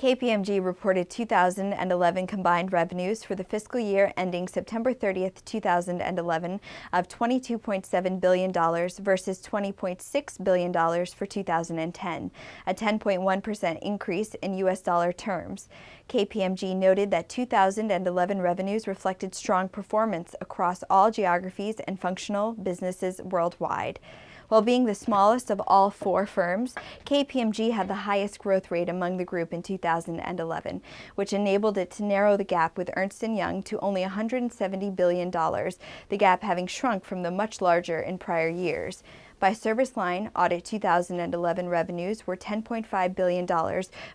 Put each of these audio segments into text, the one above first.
KPMG reported 2011 combined revenues for the fiscal year ending September 30th, 2011 of $22.7 billion versus $20.6 billion for 2010, a 10.1% increase in U.S. dollar terms. KPMG noted that 2011 revenues reflected strong performance across all geographies and functional businesses worldwide. While being the smallest of all four firms, KPMG had the highest growth rate among the group in 2011, which enabled it to narrow the gap with Ernst & Young to only $170 billion, the gap having shrunk from the much larger in prior years. By service line, audit 2011 revenues were $10.5 billion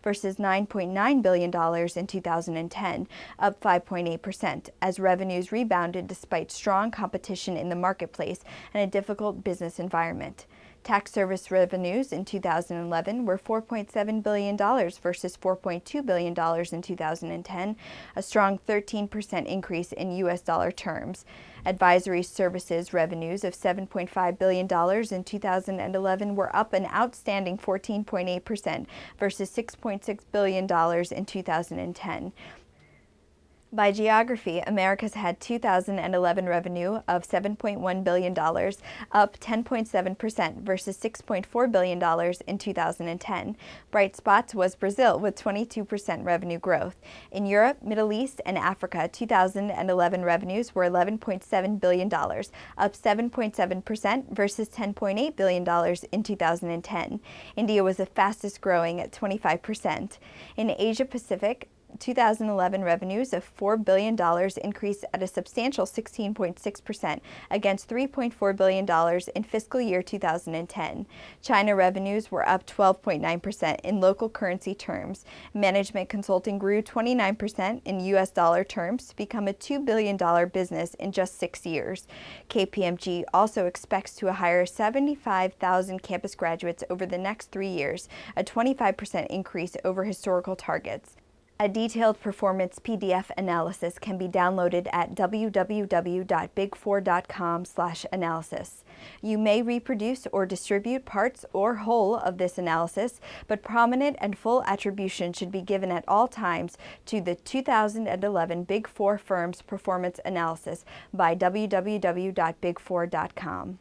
versus $9.9 billion in 2010, up 5.8%, as revenues rebounded despite strong competition in the marketplace and a difficult business environment. Tax service revenues in 2011 were $4.7 billion versus $4.2 billion in 2010, a strong 13% increase in U.S. dollar terms. Advisory services revenues of $7.5 billion in 2011 were up an outstanding 14.8% versus $6.6 billion in 2010. By geography, Americas had 2011 revenue of $7.1 billion, up 10.7% versus $6.4 billion in 2010. Bright spots was Brazil with 22% revenue growth. In Europe, Middle East, and Africa, 2011 revenues were $11.7 billion, up 7.7% versus $10.8 billion in 2010. India was the fastest growing at 25%. In Asia Pacific, 2011 revenues of $4 billion increased at a substantial 16.6% against $3.4 billion in fiscal year 2010. China revenues were up 12.9% in local currency terms. Management consulting grew 29% in U.S. dollar terms to become a $2 billion business in just 6 years. KPMG also expects to hire 75,000 campus graduates over the next 3 years, a 25% increase over historical targets. A detailed performance PDF analysis can be downloaded at www.big4.com/analysis. You may reproduce or distribute parts or whole of this analysis, but prominent and full attribution should be given at all times to the 2011 Big Four Firms Performance Analysis by www.big4.com.